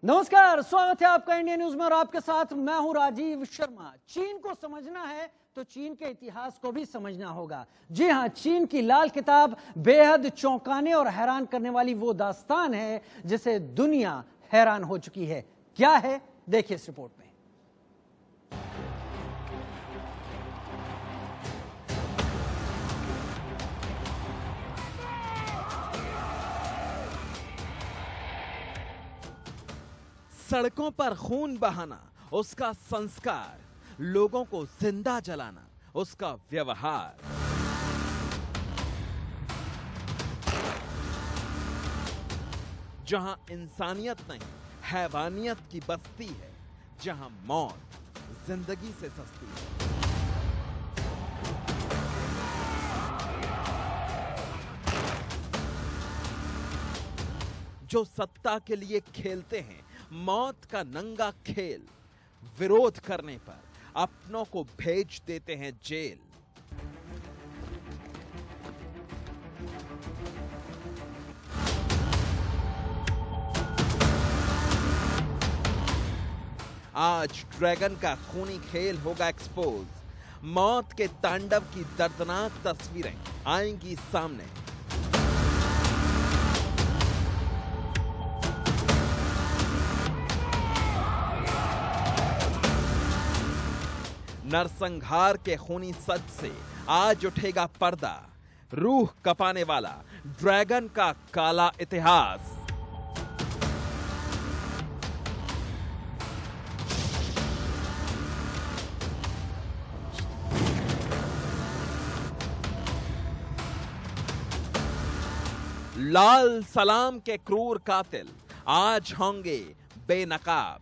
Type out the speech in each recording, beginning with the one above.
नमस्कार, स्वागत है आपका इंडिया न्यूज में और आपके साथ मैं हूं राजीव शर्मा। चीन को समझना है तो चीन के इतिहास को भी समझना होगा। जी हां, चीन की लाल किताब बेहद चौंकाने और हैरान करने वाली वो दास्तान है जिसे दुनिया हैरान हो चुकी है। क्या है, देखिए इस रिपोर्ट में। सड़कों पर खून बहाना उसका संस्कार, लोगों को जिंदा जलाना उसका व्यवहार। जहां इंसानियत नहीं हैवानियत की बस्ती है, जहां मौत जिंदगी से सस्ती है। जो सत्ता के लिए खेलते हैं मौत का नंगा खेल, विरोध करने पर अपनों को भेज देते हैं जेल। आज ड्रैगन का खूनी खेल होगा एक्सपोज। मौत के तांडव की दर्दनाक तस्वीरें आएंगी सामने। नरसंहार के खूनी सच से आज उठेगा पर्दा, रूह कपाने वाला ड्रैगन का काला इतिहास। लाल सलाम के क्रूर कातिल आज होंगे बेनकाब।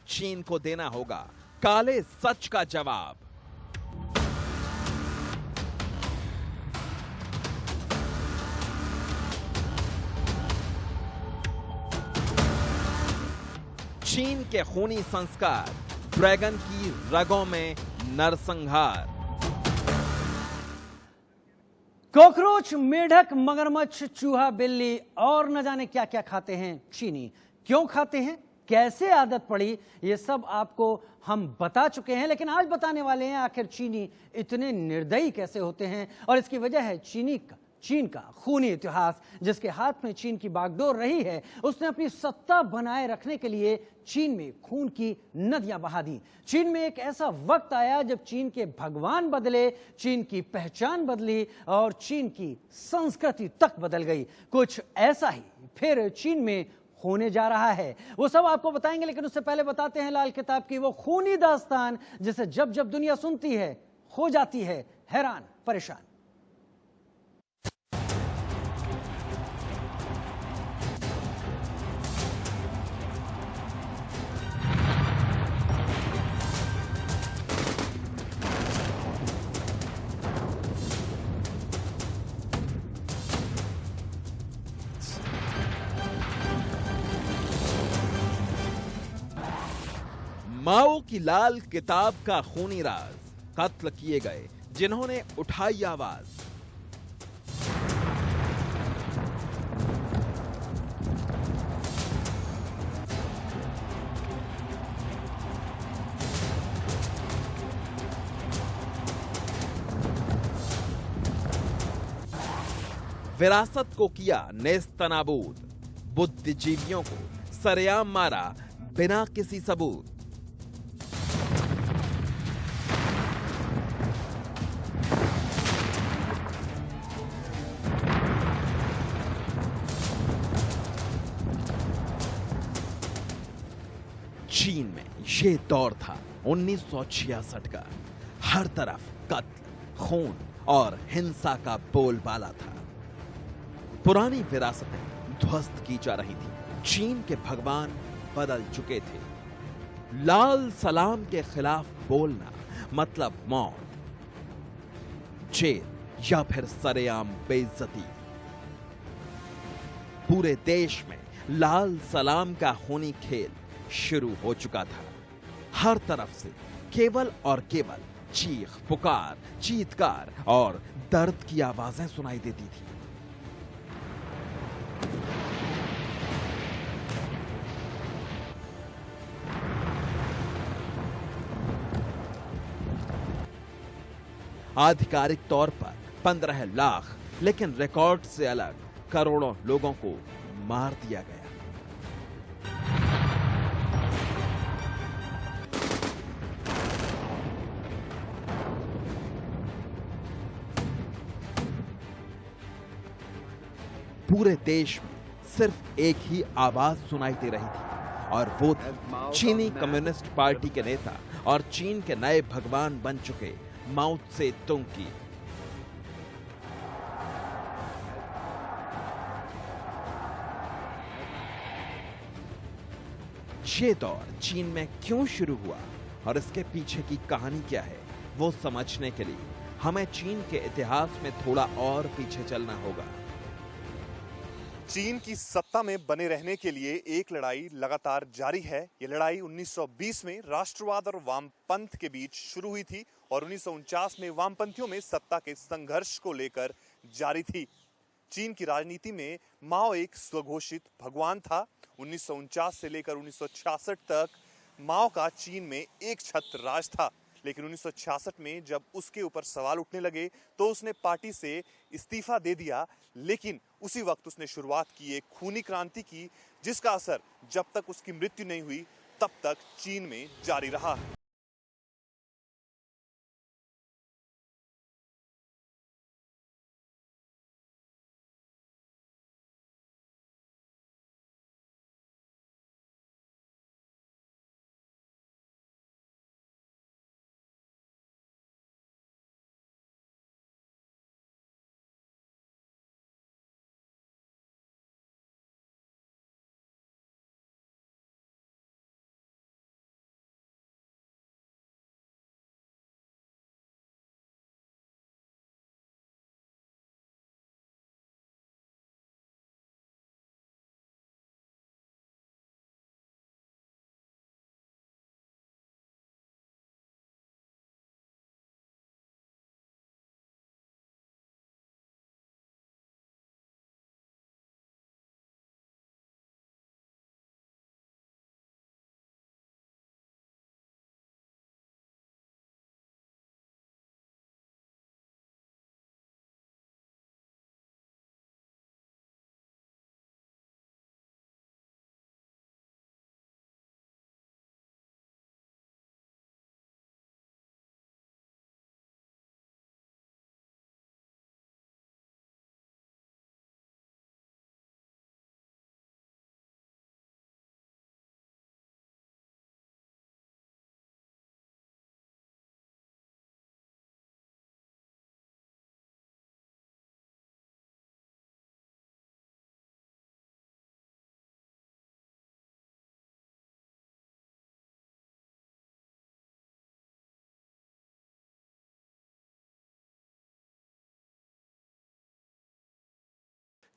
चीन को देना होगा काले सच का जवाब। चीन के खूनी संस्कार, ड्रैगन की रगों में नरसंहार। कॉकरोच, मेढक, मगरमच्छ, चूहा, बिल्ली और न जाने क्या क्या खाते हैं चीनी। क्यों खाते हैं, कैसे आदत पड़ी, ये सब आपको हम बता चुके हैं, लेकिन आज बताने वाले हैं आखिर चीनी इतने निर्दयी कैसे होते हैं। और इसकी वजह है चीन का खूनी इतिहास। जिसके हाथ में चीन की बागडोर रही है, उसने अपनी सत्ता बनाए रखने के लिए चीन में खून की नदियां बहा दी। चीन में एक ऐसा वक्त आया जब चीन के भगवान बदले, चीन की पहचान बदली और चीन की संस्कृति तक बदल गई। कुछ ऐसा ही फिर चीन में होने जा रहा है, वो सब आपको बताएंगे। लेकिन उससे पहले बताते हैं लाल किताब की वो खूनी दास्तान जिसे जब जब दुनिया सुनती है हो जाती है हैरान परेशान। माओ की लाल किताब का खूनी राज, कत्ल किए गए जिन्होंने उठाई आवाज। विरासत को किया नेस्तनाबूद, बुद्धिजीवियों को सरेआम मारा बिना किसी सबूत। चीन में यह दौर था 1966 का। हर तरफ कत्ल, खून और हिंसा का बोलबाला था। पुरानी विरासतें ध्वस्त की जा रही थी। चीन के भगवान बदल चुके थे। लाल सलाम के खिलाफ बोलना मतलब मौत, जेल या फिर सरेआम बेइज्जती। पूरे देश में लाल सलाम का खूनी खेल शुरू हो चुका था। हर तरफ से केवल और केवल चीख पुकार, चीत्कार और दर्द की आवाजें सुनाई देती थी। आधिकारिक तौर पर 15 लाख, लेकिन रिकॉर्ड से अलग करोड़ों लोगों को मार दिया गया। पूरे देश में सिर्फ एक ही आवाज सुनाई दे रही थी और वो थी चीनी कम्युनिस्ट पार्टी के नेता और चीन के नए भगवान बन चुके माओ त्से तुंग की। ये दौर चीन में क्यों शुरू हुआ और इसके पीछे की कहानी क्या है, वो समझने के लिए हमें चीन के इतिहास में थोड़ा और पीछे चलना होगा। चीन की सत्ता में बने रहने के लिए एक लड़ाई लगातार जारी है। ये लड़ाई 1920 में राष्ट्रवाद और वामपंथ के बीच शुरू हुई थी और 1949 में वामपंथियों में सत्ता के संघर्ष को लेकर जारी थी। चीन की राजनीति में माओ एक स्वघोषित भगवान था। 1949 से लेकर 1966 तक माओ का चीन में एक छत्र राज था, लेकिन 1966 में जब उसके ऊपर सवाल उठने लगे तो उसने पार्टी से इस्तीफा दे दिया। लेकिन उसी वक्त उसने शुरुआत की एक खूनी क्रांति की, जिसका असर जब तक उसकी मृत्यु नहीं हुई तब तक चीन में जारी रहा।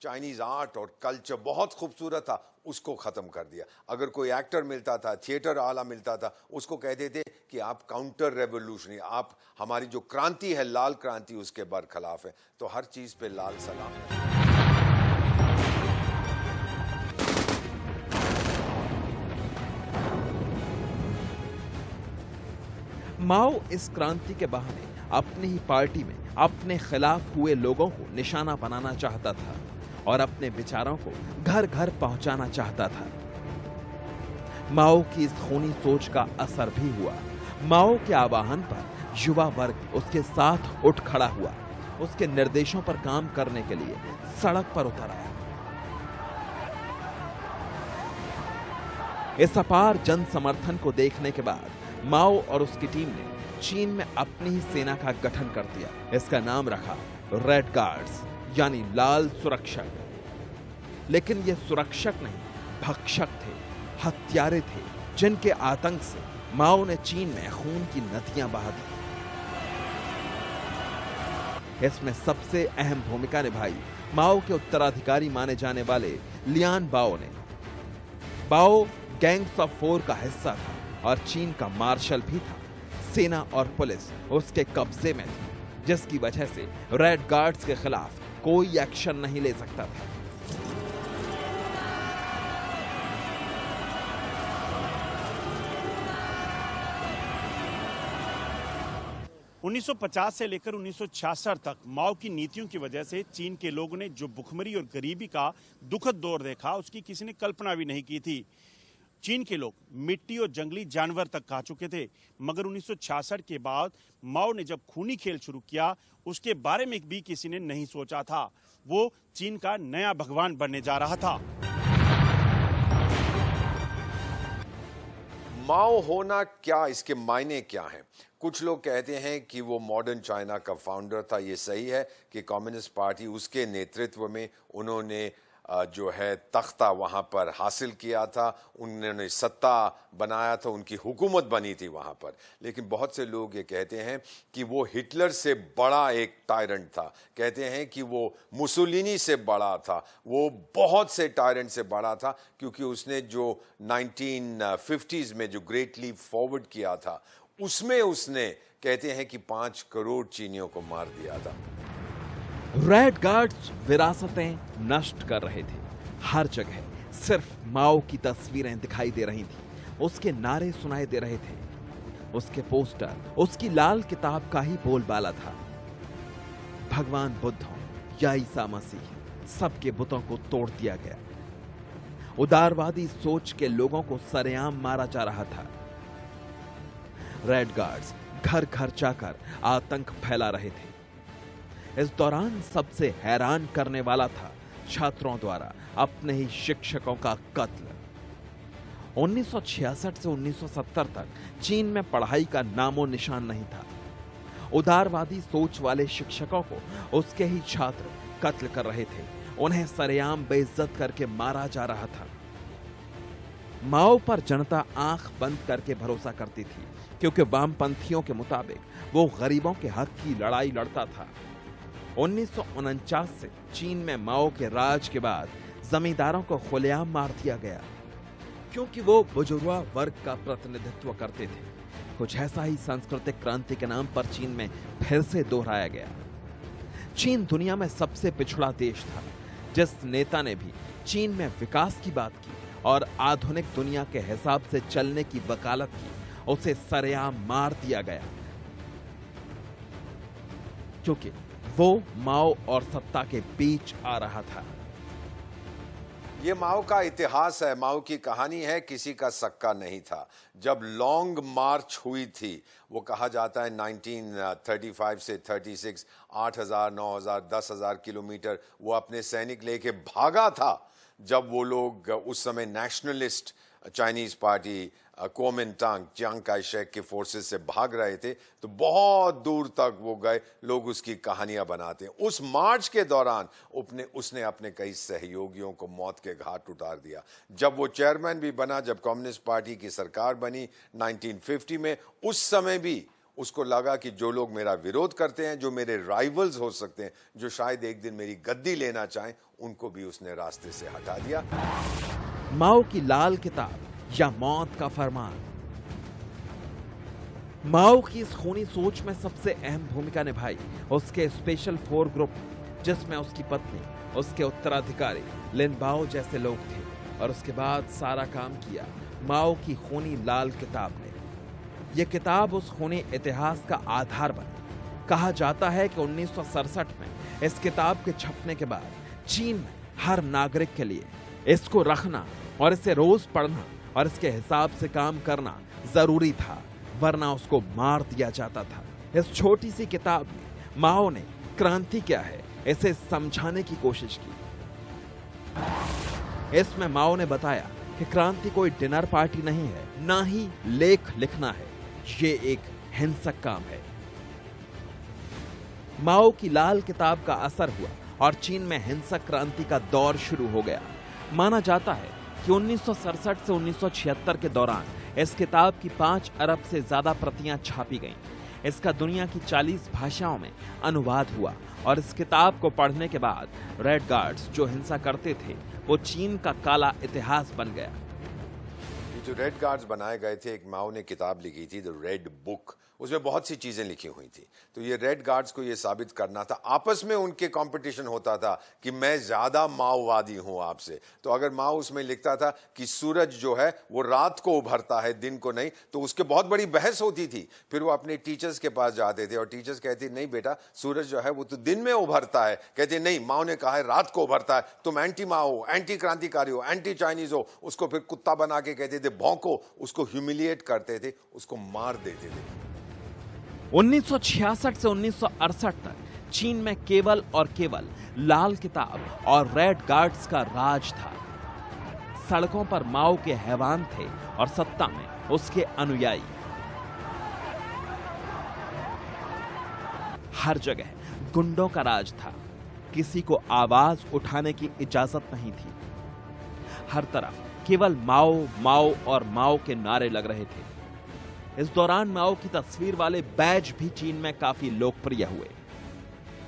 चाइनीज आर्ट और कल्चर बहुत खूबसूरत था, उसको खत्म कर दिया। अगर कोई एक्टर मिलता था, थिएटर आला मिलता था, उसको कहते थे कि आप काउंटर रेवोल्यूशनरी, आप हमारी जो क्रांति है लाल क्रांति उसके बरखिलाफ है। तो हर चीज पे लाल सलाम है। माओ इस क्रांति के बहाने अपनी ही पार्टी में अपने खिलाफ हुए लोगों को निशाना बनाना चाहता था और अपने विचारों को घर घर पहुंचाना चाहता था। माओ की इस खूनी सोच का असर भी हुआ। माओ के आह्वान पर युवा वर्ग उसके साथ उठ खड़ा हुआ, उसके निर्देशों पर काम करने के लिए सड़क पर उतर आया। इस अपार जन समर्थन को देखने के बाद माओ और उसकी टीम ने चीन में अपनी ही सेना का गठन कर दिया। इसका नाम रखा रेड गार्ड्स, यानी लाल सुरक्षक। लेकिन ये सुरक्षक नहीं, भक्षक थे, हत्यारे थे, जिनके आतंक से माओ ने चीन में खून की नदियां बहा दी। इसमें सबसे अहम भूमिका निभाई माओ के उत्तराधिकारी माने जाने वाले लियान बाओ ने। बाओ गैंग्स ऑफ फोर का हिस्सा था और चीन का मार्शल भी था। सेना और पुलिस उसके कब्जे में थी, जिसकी वजह से रेड गार्ड्स के खिलाफ कोई एक्शन नहीं ले सकता था। 1950 से लेकर 1966 तक माओ की नीतियों की वजह से चीन के लोगों ने जो भुखमरी और गरीबी का दुखद दौर देखा, उसकी किसी ने कल्पना भी नहीं की थी। चीन के लोग मिट्टी और जंगली जानवर तक खा चुके थे, मगर 1966 के बाद माओ ने जब खूनी खेल शुरू किया, उसके बारे में भी किसी ने नहीं सोचा था। वो चीन का नया भगवान बनने जा रहा था। माओ होना क्या, इसके मायने क्या हैं? कुछ लोग कहते हैं कि वो मॉडर्न चाइना का फाउंडर था। ये सही है कि कम्युनिस्ट पार्टी उसके नेतृत्व में उन्होंने जो है तख्ता वहां पर हासिल किया था, उन्होंने सत्ता बनाया था, उनकी हुकूमत बनी थी वहां पर। लेकिन बहुत से लोग ये कहते हैं कि वो हिटलर से बड़ा एक टायरेंट था, कहते हैं कि वो मुसोलिनी से बड़ा था, वो बहुत से टायरेंट से बड़ा था, क्योंकि उसने जो 1950s में जो ग्रेट लीप फॉरवर्ड किया था, उसमें उसने कहते हैं कि 5 करोड़ चीनियों को मार दिया था। रेड गार्ड्स विरासतें नष्ट कर रहे थे। हर जगह सिर्फ माओ की तस्वीरें दिखाई दे रही थी, उसके नारे सुनाई दे रहे थे, उसके पोस्टर, उसकी लाल किताब का ही बोलबाला था। भगवान बुद्ध हो या ईसा मसीह, सबके बुतों को तोड़ दिया गया। उदारवादी सोच के लोगों को सरेआम मारा जा रहा था। रेड गार्ड्स घर घर जाकर आतंक फैला रहे थे। इस दौरान सबसे हैरान करने वाला था छात्रों द्वारा अपने ही शिक्षकों का कत्ल। 1966 से 1970 तक चीन में पढ़ाई का नामो निशान नहीं था। उदारवादी सोच वाले शिक्षकों को उसके ही छात्र कत्ल कर रहे थे, उन्हें सरेआम बेइज्जत करके मारा जा रहा था। माओ पर जनता आंख बंद करके भरोसा करती थी, क्योंकि वामपंथियों के मुताबिक वो गरीबों के हक की लड़ाई लड़ता था। 1949 से चीन में माओ के राज के बाद जमींदारों को खुलेआम मार दिया गया, क्योंकि वो बुजुर्गा वर्ग का प्रतिनिधित्व करते थे। कुछ ऐसा ही सांस्कृतिक क्रांति के नाम पर चीन में फिर से दोहराया गया। चीन दुनिया में सबसे पिछड़ा देश था। जिस नेता ने भी चीन में विकास की बात की और आधुनिक दुनिया के हिसाब से चलने की वकालत की, उसे सरेआम मार दिया गया, क्योंकि वो माओ और सत्ता के बीच आ रहा था। ये माओ का इतिहास है, माओ की कहानी है, किसी का सक्का नहीं था। जब लॉन्ग मार्च हुई थी, वो कहा जाता है 1935 से 36, 8,000, 9,000, 10,000 किलोमीटर वो अपने सैनिक लेके भागा था। जब वो लोग उस समय nationalist Chinese party Kuomintang, Chiang Kai Shek के फोर्सेस से भाग रहे थे, तो बहुत दूर तक वो गए। लोग उसकी कहानियां बनाते हैं। उस मार्च के दौरान उसने अपने कई सहयोगियों को मौत के घाट उतार दिया। जब वो चेयरमैन भी बना, जब कम्युनिस्ट पार्टी की सरकार बनी 1950 में, उस समय भी उसको लगा कि जो लोग मेरा विरोध करते हैं, जो मेरे राइवल्स हो सकते हैं, जो शायद एक दिन मेरी गद्दी लेना चाहें, उनको भी उसने रास्ते से हटा दिया। माओ की लाल किताब या मौत का फरमान। माओ की इस खूनी सोच में सबसे अहम भूमिका निभाई उसके स्पेशल 4 ग्रुप, जिसमें उसकी पत्नी, उसके उत्तराधिकारी लिन बाओ जैसे लोग थे, और उसके बाद सारा काम किया माओ की खूनी लाल किताब ने। यह किताब उस खूनी इतिहास का आधार बनी। कहा जाता है कि 1967 में इस किताब के छपने के बाद चीन में हर नागरिक के लिए इसको रखना और इसे रोज पढ़ना और इसके हिसाब से काम करना जरूरी था, वरना उसको मार दिया जाता था। इस छोटी सी किताब में माओ ने क्रांति क्या है इसे समझाने की कोशिश की। इसमें माओ ने बताया कि क्रांति कोई डिनर पार्टी नहीं है, ना ही लेख लिखना है, ये एक हिंसक काम है। माओ की लाल किताब का असर हुआ और चीन में हिंसक क्रांति का दौर शुरू हो गया। माना जाता है कि 1967 से 1976 के दौरान इस किताब की 5 अरब से ज्यादा प्रतियां छापी गईं। इसका दुनिया की 40 भाषाओं में अनुवाद हुआ और इस किताब को पढ़ने के बाद रेड गार्ड्स जो हिंसा करते थे, वो चीन का काला इतिहास बन गया। जो रेड गार्ड्स बनाए गए थे, एक माओ ने किताब लिखी थी द रेड बुक, उसमें बहुत सी चीजें लिखी हुई थी। तो ये रेड गार्ड्स को ये साबित करना था, आपस में उनके कंपटीशन होता था कि मैं ज्यादा माओवादी हूं आपसे। तो अगर माओ उसमें लिखता था कि सूरज जो है वो रात को उभरता है, दिन को नहीं, तो उसके बहुत बड़ी बहस होती थी। फिर वो अपने टीचर्स के पास जाते थे और टीचर्स कहते नहीं बेटा, सूरज जो है वो तो दिन में उभरता है। कहते नहीं, माओ ने कहा है रात को उभरता है, तुम एंटी माओ हो, एंटी क्रांतिकारी हो, एंटी चाइनीज हो। उसको फिर कुत्ता बना के कहते थे भौंको, उसको ह्यूमिलिएट करते थे, उसको मार देते थे। 1966 से 1968 तक चीन में केवल और केवल लाल किताब और रेड गार्ड्स का राज था। सड़कों पर माओ के हैवान थे और सत्ता में उसके अनुयायी। हर जगह गुंडों का राज था, किसी को आवाज उठाने की इजाजत नहीं थी। हर तरफ केवल माओ माओ और माओ के नारे लग रहे थे। इस दौरान माओ की तस्वीर वाले बैज भी चीन में काफी लोकप्रिय हुए।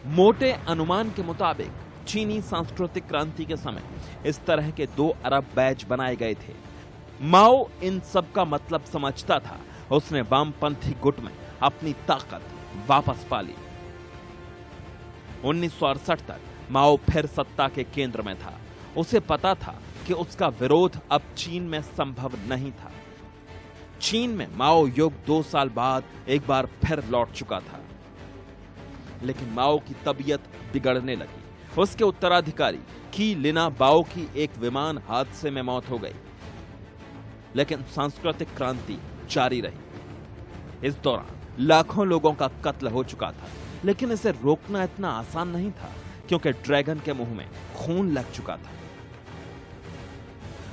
मोटे अनुमान के मुताबिक चीनी सांस्कृतिक क्रांति के समय इस तरह के 2 अरब बैज बनाए गए थे। माओ इन सब का मतलब समझता था। उसने वामपंथी गुट में अपनी ताकत वापस पा ली। 1968 तक माओ फिर सत्ता के केंद्र में था। उसे पता था कि उसका विरोध अब चीन में संभव नहीं था। चीन में माओ युग 2 साल बाद एक बार फिर लौट चुका था, लेकिन माओ की तबीयत बिगड़ने लगी। उसके उत्तराधिकारी की लिना बाओ की एक विमान हादसे में मौत हो गई, लेकिन सांस्कृतिक क्रांति जारी रही। इस दौरान लाखों लोगों का कत्ल हो चुका था, लेकिन इसे रोकना इतना आसान नहीं था, क्योंकि ड्रैगन के मुंह में खून लग चुका था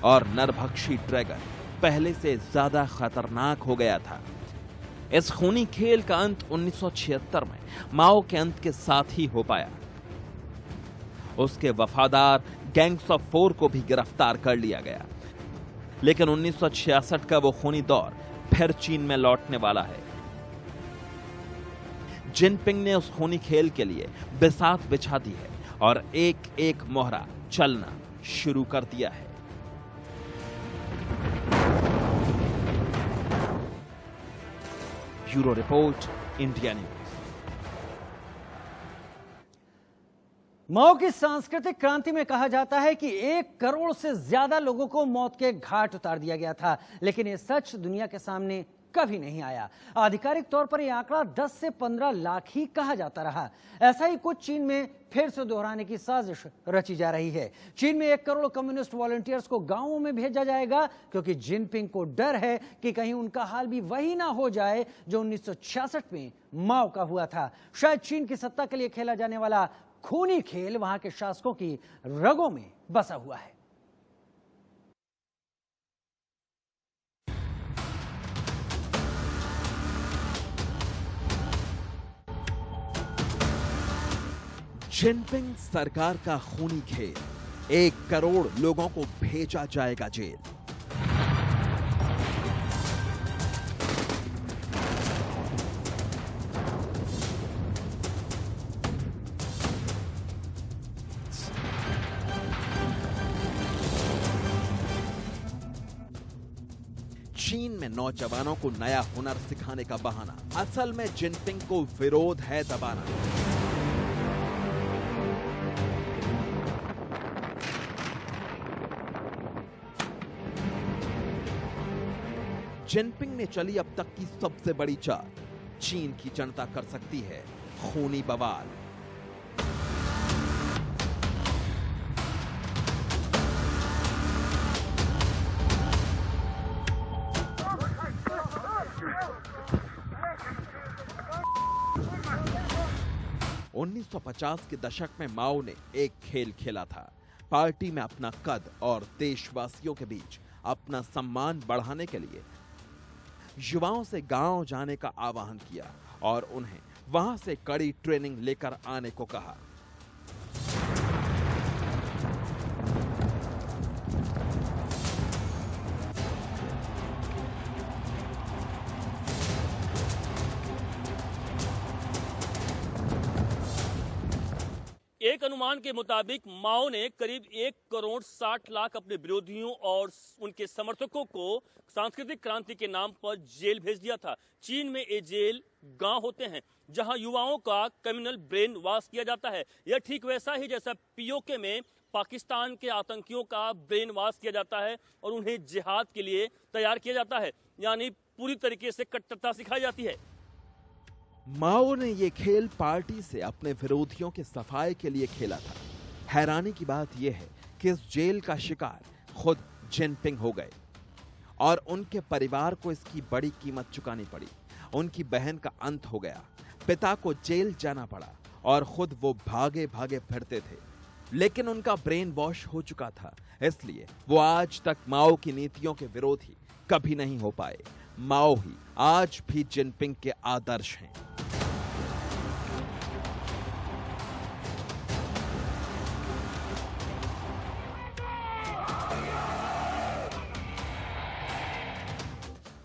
और नरभक्षी ड्रैगन पहले से ज्यादा खतरनाक हो गया था। इस खूनी खेल का अंत 1976 में माओ के अंत के साथ ही हो पाया। उसके वफादार गैंग्स ऑफ 4 को भी गिरफ्तार कर लिया गया, लेकिन 1966 का वो खूनी दौर फिर चीन में लौटने वाला है। जिनपिंग ने उस खूनी खेल के लिए बिसात बिछा दी है और एक एक मोहरा चलना शुरू कर दिया है। Bureau report, India news. Mao की सांस्कृतिक क्रांति में कहा जाता है कि 1 करोड़ से ज्यादा लोगों को मौत के घाट उतार दिया गया था, लेकिन यह सच दुनिया के सामने कभी नहीं आया। आधिकारिक तौर पर यह आंकड़ा 10 से 15 लाख ही कहा जाता रहा। ऐसा ही कुछ चीन में फिर से दोहराने की साजिश रची जा रही है। चीन में 1 करोड़ कम्युनिस्ट वॉलंटियर्स को गांवों में भेजा जाएगा, क्योंकि जिनपिंग को डर है कि कहीं उनका हाल भी वही ना हो जाए जो 1966 में माओ का हुआ था। शायद चीन की सत्ता के लिए खेला जाने वाला खूनी खेल वहां के शासकों की रगों में बसा हुआ है। जिनपिंग सरकार का खूनी खेल, 1 करोड़ लोगों को भेजा जाएगा जेल। चीन में नौजवानों को नया हुनर सिखाने का बहाना, असल में जिनपिंग को विरोध है दबाना। जिनपिंग ने चली अब तक की सबसे बड़ी चाल। चीन की जनता कर सकती है खूनी बवाल। उन्नीस 1950 के दशक में माओ ने एक खेल खेला था। पार्टी में अपना कद और देशवासियों के बीच अपना सम्मान बढ़ाने के लिए युवाओं से गांव जाने का आह्वान किया और उन्हें वहां से कड़ी ट्रेनिंग लेकर आने को कहा। एक अनुमान के मुताबिक माओ ने करीब 1 करोड़ 60 लाख अपने विरोधियों और उनके समर्थकों को सांस्कृतिक क्रांति के नाम पर जेल भेज दिया था। चीन में ये जेल गांव होते हैं जहां युवाओं का कम्युनल ब्रेन वॉश किया जाता है। यह ठीक वैसा ही जैसा पीओके में पाकिस्तान के आतंकियों का ब्रेन वॉश किया जाता है और उन्हें जिहाद के लिए तैयार किया जाता है, यानी पूरी तरीके से कट्टरता सिखाई जाती है। माओ ने ये खेल पार्टी से अपने विरोधियों के सफाई के लिए खेला था। हैरानी की बात यह है कि इस जेल का शिकार खुद जिनपिंग हो गए और उनके परिवार को इसकी बड़ी कीमत चुकानी पड़ी। उनकी बहन का अंत हो गया, पिता को जेल जाना पड़ा और खुद वो भागे भागे फिरते थे, लेकिन उनका ब्रेन वॉश हो चुका था, इसलिए वो आज तक माओ की नीतियों के विरोधी कभी नहीं हो पाए। माओ ही आज भी जिनपिंग के आदर्श हैं।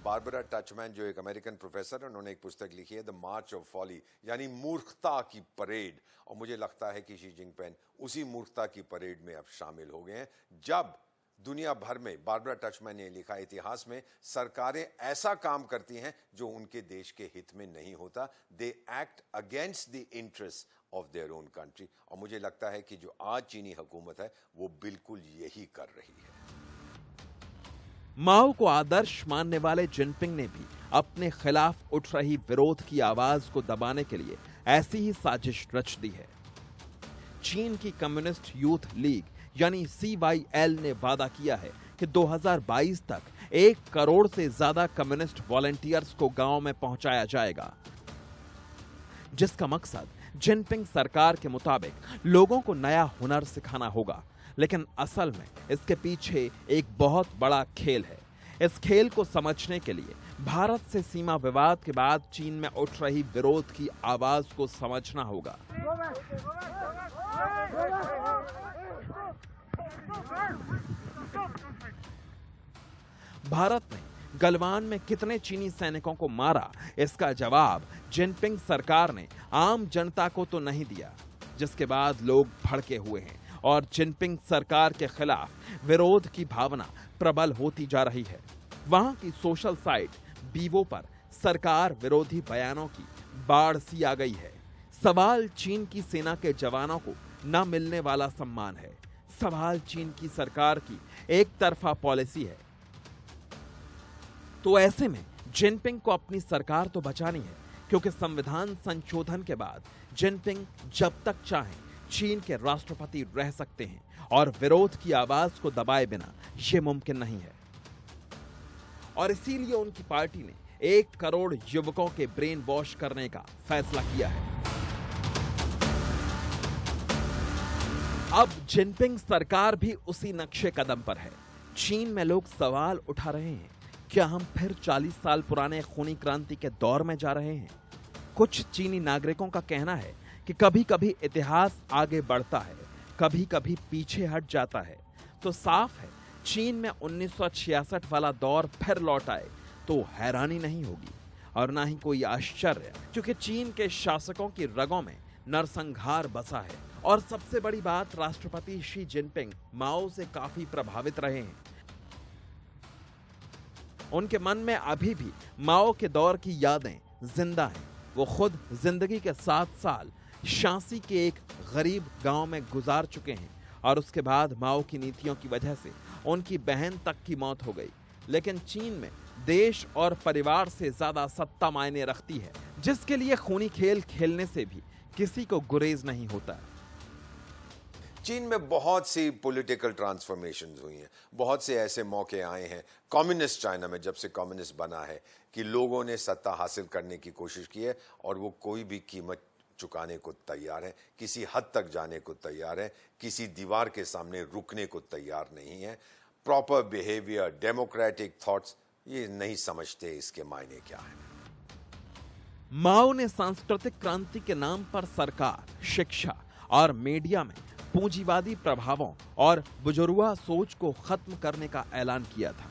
बारबरा टचमैन जो एक अमेरिकन प्रोफेसर है, उन्होंने एक पुस्तक लिखी है द मार्च ऑफ फॉली, यानी मूर्खता की परेड। और मुझे लगता है कि शी जिनपिंग उसी मूर्खता की परेड में अब शामिल हो गए हैं। जब दुनिया भर में, बारबरा टचमैन ने लिखा, इतिहास में सरकारें ऐसा काम करती हैं जो उनके देश के हित में नहीं होता, they act against the interest of their own country. और मुझे लगता है कि जो आज चीनी हुकूमत है वो बिल्कुल यही कर रही है। माओ को आदर्श मानने वाले जिनपिंग ने भी अपने खिलाफ उठ रही विरोध की आवाज को दबाने के लिए ऐसी ही साजिश रच दी है। चीन की कम्युनिस्ट यूथ लीग यानी CYL ने वादा किया है कि 2022 तक 1 करोड़ से ज्यादा कम्युनिस्ट वॉलंटियर्स को गांव में पहुंचाया जाएगा, जिसका मकसद जिनपिंग सरकार के मुताबिक लोगों को नया हुनर सिखाना होगा। लेकिन असल में इसके पीछे एक बहुत बड़ा खेल है। इस खेल को समझने के लिए भारत से सीमा विवाद के बाद चीन में उठ रही विरोध की आवाज को समझना होगा। भारत ने गलवान में कितने चीनी सैनिकों को मारा, इसका जवाब जिनपिंग सरकार ने आम जनता को तो नहीं दिया, जिसके बाद लोग भड़के हुए हैं और जिनपिंग सरकार के खिलाफ विरोध की भावना प्रबल होती जा रही है। वहां की सोशल साइट बीवो पर सरकार विरोधी बयानों की बाढ़ सी आ गई है। सवाल चीन की सेना के जवानों को न मिलने वाला सम्मान है। सवाल चीन की सरकार की एक तरफा पॉलिसी है। तो ऐसे में जिनपिंग को अपनी सरकार तो बचानी है, क्योंकि संविधान संशोधन के बाद जिनपिंग जब तक चाहें चीन के राष्ट्रपति रह सकते हैं और विरोध की आवाज को दबाए बिना यह मुमकिन नहीं है। और इसीलिए उनकी पार्टी ने 1 करोड़ युवकों के ब्रेन वॉश करने का फैसला किया है। अब जिनपिंग सरकार भी उसी नक्शे कदम पर है। चीन में लोग सवाल उठा रहे हैं, क्या हम फिर 40 साल पुराने खूनी क्रांति के दौर में जा रहे हैं? कुछ चीनी नागरिकों का कहना है कि कभी कभी इतिहास आगे बढ़ता है, कभी कभी पीछे हट जाता है। तो साफ है, चीन में 1966 वाला दौर फिर लौट आए तो हैरानी नहीं होगी और ना ही कोई आश्चर्य, क्योंकि चीन के शासकों की रगों में नरसंहार बसा है। और सबसे बड़ी बात, राष्ट्रपति शी जिनपिंग माओ से काफी प्रभावित रहे हैं। उनके मन में अभी भी माओ के दौर की यादें जिंदा हैं। वो खुद जिंदगी के 7 साल शांसी के एक गरीब गांव में गुजार चुके हैं और उसके बाद माओ की नीतियों की वजह से उनकी बहन तक की मौत हो गई। लेकिन चीन में देश और परिवार से ज्यादा सत्ता मायने रखती है, जिसके लिए खूनी खेल खेलने से भी किसी को गुरेज नहीं होता। चीन में बहुत सी पॉलिटिकल ट्रांसफॉर्मेशंस हुई हैं, बहुत से ऐसे मौके आए हैं कम्युनिस्ट चाइना में, जब से कम्युनिस्ट बना है, कि लोगों ने सत्ता हासिल करने की कोशिश की है और वो कोई भी कीमत चुकाने को तैयार है, किसी हद तक जाने को तैयार है, किसी दीवार के सामने रुकने को तैयार नहीं है। प्रॉपर बिहेवियर, डेमोक्रेटिक थॉट्स, ये नहीं समझते इसके मायने क्या है। माओ ने सांस्कृतिक क्रांति के नाम पर सरकार, शिक्षा और मीडिया में पूंजीवादी प्रभावों और बुजुर्गा सोच को खत्म करने का ऐलान किया था।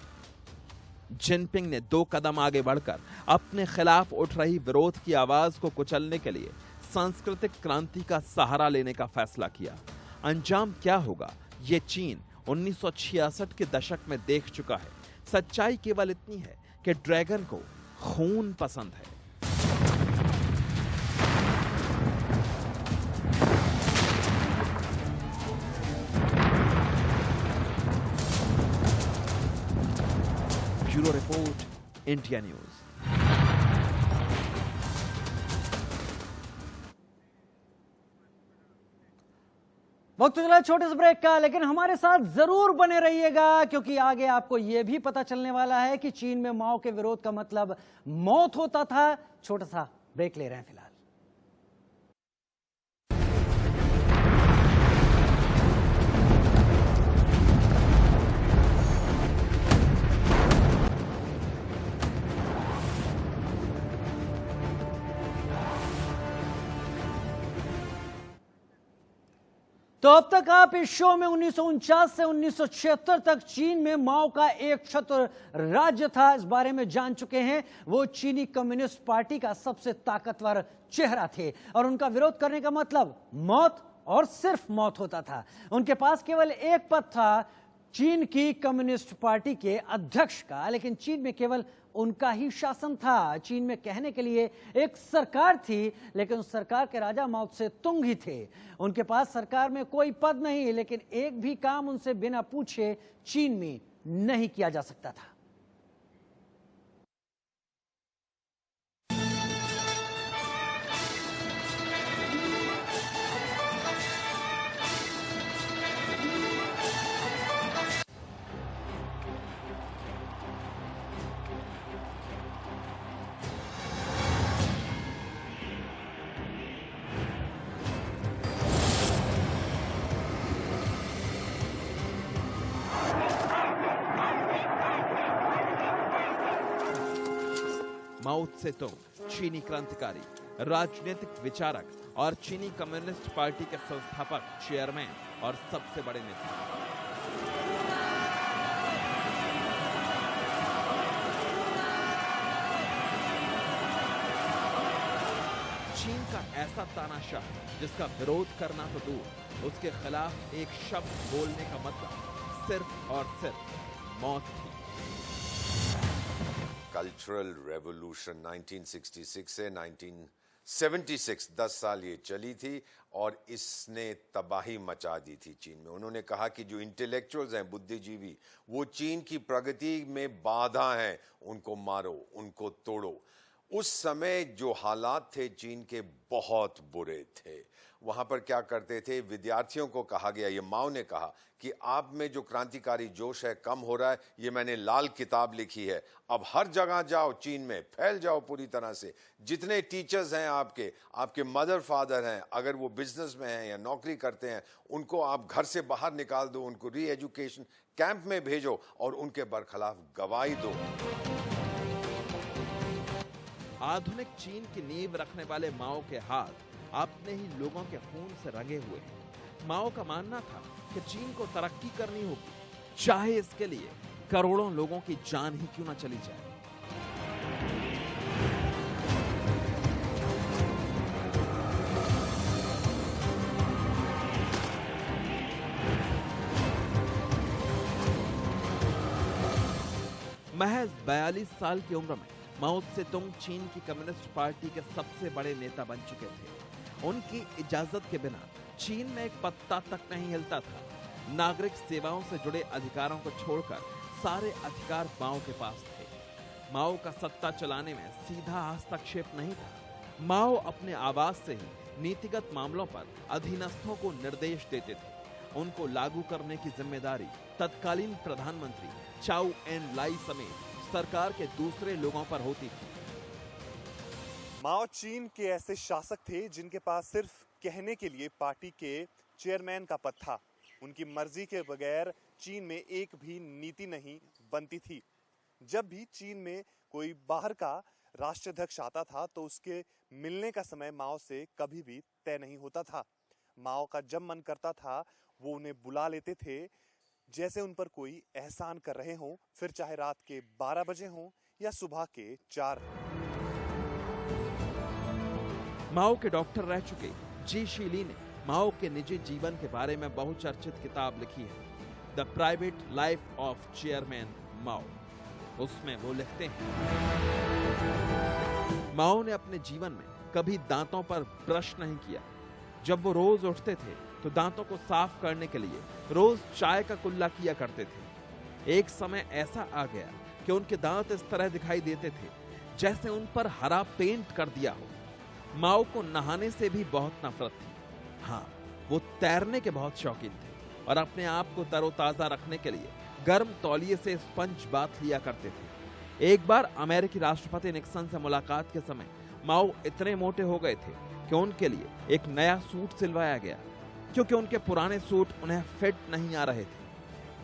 जिनपिंग ने 2 कदम आगे बढ़कर अपने खिलाफ उठ रही विरोध की आवाज को कुचलने के लिए सांस्कृतिक क्रांति का सहारा लेने का फैसला किया। अंजाम क्या होगा ये चीन 1966 के दशक में देख चुका है। सच्चाई केवल इतनी है कि ड्रैगन को खून पसंद है। Bureau report, India news. वक्त चला छोटे से ब्रेक का, लेकिन हमारे साथ जरूर बने रहिएगा क्योंकि आगे आपको यह भी पता चलने वाला है कि चीन में माओ के विरोध का मतलब मौत होता था। छोटा सा ब्रेक ले रहे हैं फिलहाल। तो अब तक आप इस शो में 1949 से 1976 तक चीन में माओ का एक छत्र राज्य था इस बारे में जान चुके हैं। वो चीनी कम्युनिस्ट पार्टी का सबसे ताकतवर चेहरा थे और उनका विरोध करने का मतलब मौत और सिर्फ मौत होता था। उनके पास केवल एक पद था, चीन की कम्युनिस्ट पार्टी के अध्यक्ष का, लेकिन चीन में केवल उनका ही शासन था। चीन में कहने के लिए एक सरकार थी, लेकिन उस सरकार के राजा माओ त्से तुंग ही थे। उनके पास सरकार में कोई पद नहीं, लेकिन एक भी काम उनसे बिना पूछे चीन में नहीं किया जा सकता था। माओ त्से तुंग चीनी क्रांतिकारी, राजनीतिक विचारक और चीनी कम्युनिस्ट पार्टी के संस्थापक, चेयरमैन और सबसे बड़े नेता। चीन का ऐसा तानाशाह जिसका विरोध करना तो दूर, उसके खिलाफ एक शब्द बोलने का मतलब सिर्फ और सिर्फ मौत थी। कल्चरल रेवोल्यूशन 1966 से 1976 10 साल ये चली थी और इसने तबाही मचा दी थी चीन में। उन्होंने कहा कि जो इंटेलेक्चुअल्स हैं, बुद्धिजीवी, वो चीन की प्रगति में बाधा हैं, उनको मारो, उनको तोड़ो। उस समय जो हालात थे चीन के बहुत बुरे थे। वहां पर क्या करते थे, विद्यार्थियों को कहा गया, ये माओ ने कहा कि आप में जो क्रांतिकारी जोश है कम हो रहा है। ये मैंने लाल किताब लिखी है, अब हर जगह जाओ, चीन में फैल जाओ पूरी तरह से। जितने टीचर्स हैं आपके मदर फादर हैं, अगर वो बिजनेस में हैं या नौकरी करते हैं, उनको आप घर से बाहर निकाल दो, उनको री एजुकेशन कैंप में भेजो और उनके बरखिलाफ गवाही दो। आधुनिक चीन की नींव रखने वाले माओ के हाथ अपने ही लोगों के खून से रंगे हुए हैं। माओ का मानना था कि चीन को तरक्की करनी होगी, चाहे इसके लिए करोड़ों लोगों की जान ही क्यों न चली जाए। महज 42 साल की उम्र में माओ त्से तुंग चीन की कम्युनिस्ट पार्टी के सबसे बड़े नेता बन चुके थे। उनकी इजाजत के बिना चीन में एक पत्ता तक नहीं हिलता था। नागरिक सेवाओं से जुड़े अधिकारों को छोड़कर सारे अधिकार माओ के पास थे। माओ का सत्ता चलाने में सीधा हस्तक्षेप नहीं था। माओ अपने आवाज से ही नीतिगत मामलों पर अधीनस्थों को निर्देश देते थे। उनको लागू करने की जिम्मेदारी तत्कालीन प्रधानमंत्री चाउ एन लाई समेत सरकार के दूसरे लोगों पर होती थी। माओ चीन के ऐसे शासक थे जिनके पास सिर्फ कहने के लिए पार्टी के चेयरमैन का पद था। उनकी मर्जी के बगैर चीन में एक भी नीति नहीं बनती थी। जब भी चीन में कोई बाहर का राष्ट्राध्यक्ष आता था तो उसके मिलने का समय माओ से कभी भी तय नहीं होता था। माओ का जब मन करता था वो उन्हें बुला लेते थे, जैसे उन पर कोई एहसान कर रहे हों, फिर चाहे रात के 12 बजे हों या सुबह के 4। माओ के डॉक्टर रह चुके जी शी ली ने माओ के निजी जीवन के बारे में बहुचर्चित किताब लिखी है, the private life of chairman Mao. उसमें वो लिखते हैं, माओ ने अपने जीवन में कभी दांतों पर ब्रश नहीं किया। जब वो रोज उठते थे तो दांतों को साफ करने के लिए रोज चाय का कुल्ला किया करते थे। एक समय ऐसा आ गया कि उनके दांत इस तरह दिखाई देते थे जैसे उन पर हरा पेंट कर दिया हो। माओ को नहाने से भी बहुत नफरत थी। हाँ, वो तैरने के बहुत शौकीन थे और अपने आप को तरोताजा रखने के लिए गर्म तौलिए से स्पंज बाथ लिया करते थे। एक बार अमेरिकी राष्ट्रपति निक्सन से मुलाकात के समय माओ इतने मोटे हो गए थे कि उनके लिए एक नया सूट सिलवाया गया, क्योंकि उनके पुराने सूट उन्हें फिट नहीं आ रहे थे।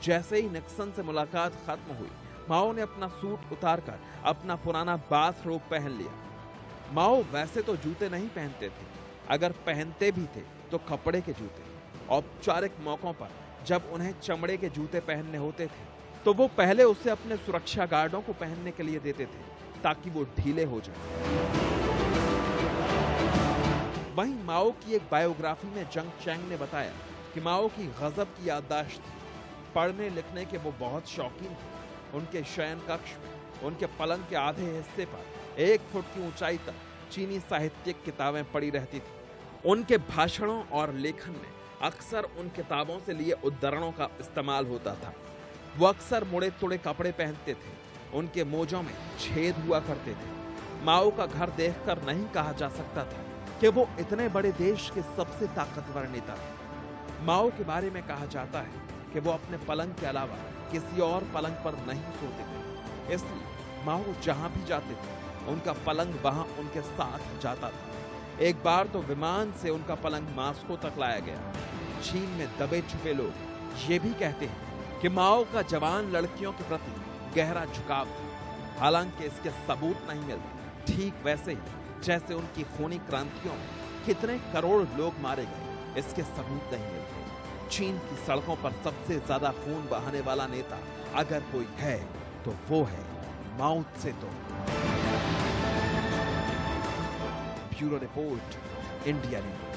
जैसे ही निक्सन से मुलाकात खत्म हुई, माओ ने अपना सूट उतारकर अपना पुराना बाथरोब पहन लिया। माओ वैसे तो जूते नहीं पहनते थे, अगर पहनते भी थे तो कपड़े के जूते। औपचारिक मौकों पर जब उन्हें चमड़े के जूते पहनने होते थे तो वो पहले उसे अपने सुरक्षा गार्डों को पहनने के लिए देते थे ताकि वो ढीले हो जाएं। वहीं माओ की एक बायोग्राफी में जंग चैंग ने बताया कि माओ की गजब की याददाश्त थी। पढ़ने लिखने के वो बहुत शौकीन थे। उनके शयन कक्ष में उनके पलंग के आधे हिस्से पर 1 फुट की ऊंचाई तक चीनी साहित्यिक किताबें पड़ी रहती थी। उनके भाषणों और लेखन में अक्सर उन किताबों से लिए उद्धरणों का इस्तेमाल होता था। वो अक्सर मुड़े तुड़े कपड़े पहनते थे। उनके मोजों में छेद हुआ करते थे। माओ का घर देखकर नहीं कहा जा सकता था कि वो इतने बड़े देश के सबसे ताकतवर नेता थे। माओ के बारे में कहा जाता है कि वो अपने पलंग के अलावा किसी और पलंग पर नहीं सोते थे, इसलिए माओ जहां भी जाते थे उनका पलंग वहां उनके साथ जाता था। एक बार तो विमान से उनका पलंग मास्को तक लाया गया। चीन में दबे छुपे लोग ये भी कहते हैं कि माओ का जवान लड़कियों के प्रति गहरा झुकाव था। हालांकि इसके सबूत नहीं मिलते। ठीक वैसे ही जैसे उनकी खूनी क्रांतियों में कितने करोड़ लोग मारे गए, इसके सबूत नहीं मिलते। चीन की सड़कों पर सबसे ज्यादा खून बहाने वाला नेता अगर कोई है तो वो है Mao Tse tung. Bureau report, India news.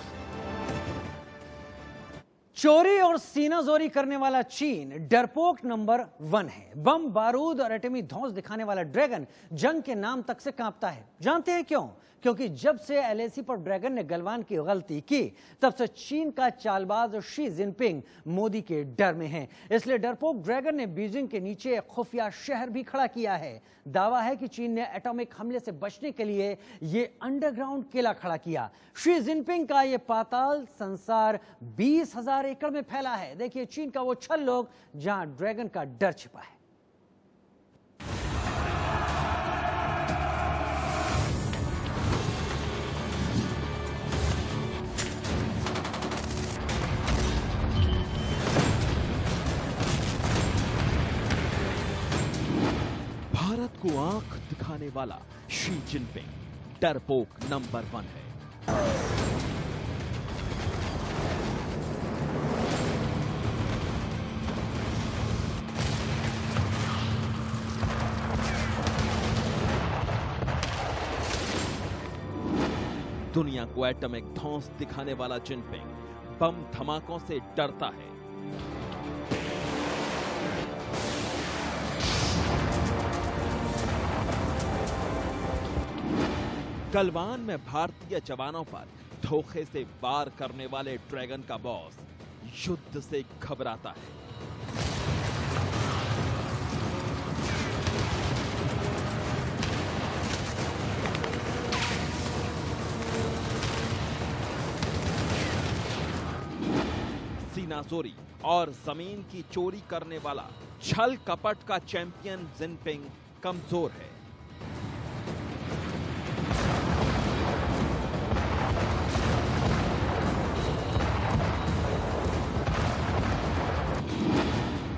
चोरी और सीनाजोरी करने वाला चीन डरपोक नंबर 1 है। बम, बारूद और एटमी धौंस दिखाने वाला ड्रैगन जंग के नाम तक से कांपता है। जानते हैं क्यों? क्योंकि जब से एलएसी पर ड्रैगन ने गलवान की गलती की, तब से चीन का चालबाज शी जिनपिंग मोदी के डर में है। इसलिए डरपोक ड्रैगन ने बीजिंग के नीचे एक खुफिया शहर भी खड़ा किया है। दावा है कि चीन ने एटॉमिक हमले से बचने के लिए ये अंडरग्राउंड किला खड़ा किया। शी जिनपिंग का ये पाताल संसार 20,000 एकड़ में फैला है। देखिए चीन का वो छल लोग जहां ड्रैगन का डर छिपा है। भारत को आंख दिखाने वाला शी जिनपिंग डरपोक नंबर 1 है। दुनिया को एटॉमिक धौंस दिखाने वाला जिनपिंग बम धमाकों से डरता है। गलवान में भारतीय जवानों पर धोखे से वार करने वाले ड्रैगन का बॉस युद्ध से घबराता है। सीनाजोरी और जमीन की चोरी करने वाला छल कपट का चैंपियन जिनपिंग कमजोर है।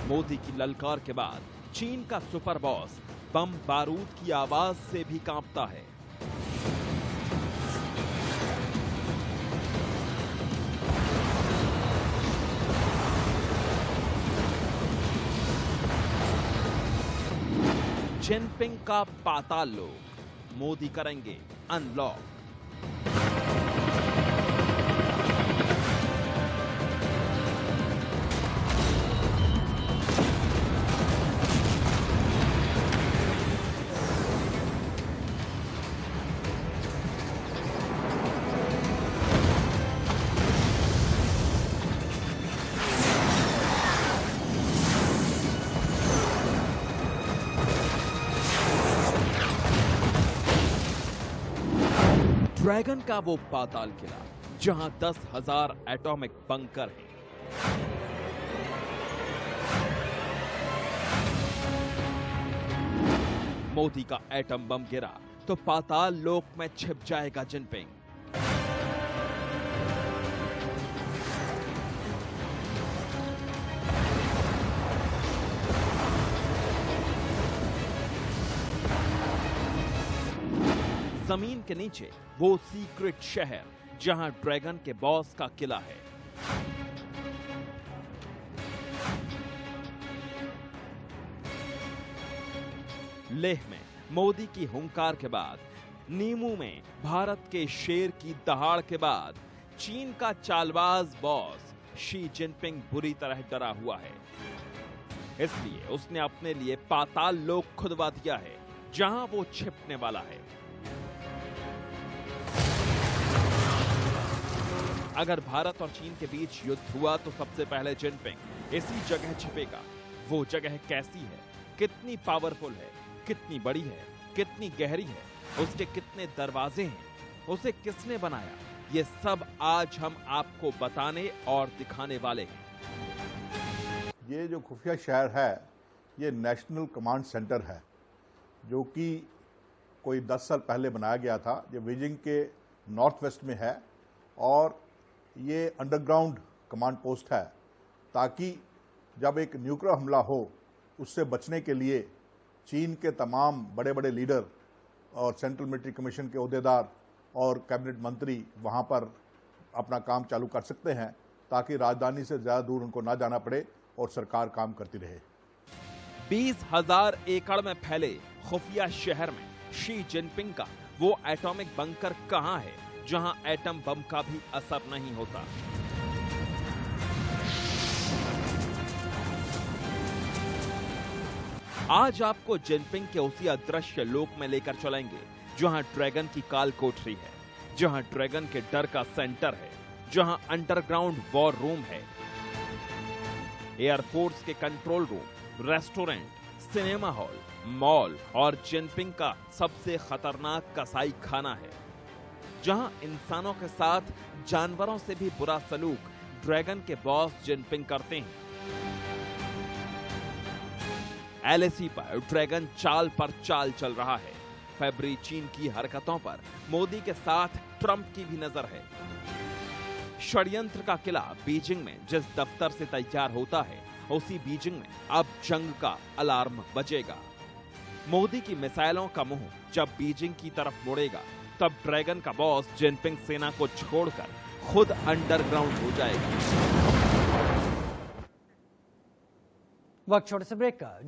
मोदी की ललकार के बाद चीन का सुपर बॉस बम बारूद की आवाज से भी कांपता है। जिनपिंग का पाताल लोक, मोदी करेंगे अनलॉक। ड्रैगन का वो पाताल किला जहां 10,000 एटॉमिक बंकर हैं। मोदी का एटम बम गिरा तो पाताल लोक में छिप जाएगा जिनपिंग। जमीन के नीचे वो सीक्रेट शहर जहां ड्रैगन के बॉस का किला है। लेह में मोदी की हुंकार के बाद, नीमू में भारत के शेर की दहाड़ के बाद चीन का चालबाज बॉस शी जिनपिंग बुरी तरह डरा हुआ है। इसलिए उसने अपने लिए पाताल लोक खुदवा दिया है जहां वो छिपने वाला है। अगर भारत और चीन के बीच युद्ध हुआ तो सबसे पहले जिनपिंग इसी जगह छिपेगा। वो जगह कैसी है, कितनी पावरफुल है, कितनी बड़ी है, कितनी गहरी है, उसके कितने दरवाजे हैं, उसे किसने बनाया, ये सब आज हम आपको बताने और दिखाने वाले हैं। ये जो खुफिया शहर है ये नेशनल कमांड सेंटर है जो कि कोई 10 साल पहले बनाया गया था। ये बीजिंग के नॉर्थ वेस्ट में है और ये अंडरग्राउंड कमांड पोस्ट है ताकि जब एक न्यूक्लियर हमला हो उससे बचने के लिए चीन के तमाम बड़े बड़े लीडर और सेंट्रल मिलिट्री कमीशन के ओहदेदार और कैबिनेट मंत्री वहां पर अपना काम चालू कर सकते हैं ताकि राजधानी से ज़्यादा दूर उनको ना जाना पड़े और सरकार काम करती रहे। 20,000 एकड़ में फैले खुफिया शहर में शी जिनपिंग का वो एटॉमिक बंकर कहां है जहां एटम बम का भी असर नहीं होता। आज आपको जिनपिंग के उसी अदृश्य लोक में लेकर चलेंगे जहां ड्रैगन की काल कोठरी है, जहां ड्रैगन के डर का सेंटर है, जहां अंडरग्राउंड वॉर रूम है, एयरफोर्स के control room, restaurant, cinema hall, mall और जिनपिंग का सबसे खतरनाक कसाई खाना है, जहां इंसानों के साथ जानवरों से भी बुरा सलूक ड्रैगन के बॉस जिनपिंग करते हैं। एलएसी पर ड्रैगन चाल पर चाल चल रहा है। फैबरी चीन की हरकतों पर मोदी के साथ ट्रंप की भी नजर है। षड्यंत्र का किला बीजिंग में जिस दफ्तर से तैयार होता है उसी बीजिंग में अब जंग का अलार्म बजेगा। मोदी की मिसाइलों का मुंह जब बीजिंग की तरफ मुड़ेगा तब ड्रैगन का बॉस जिनपिंग सेना को छोड़कर खुद अंडरग्राउंड हो जाएगा। वक्त छोटे से ब्रेक का।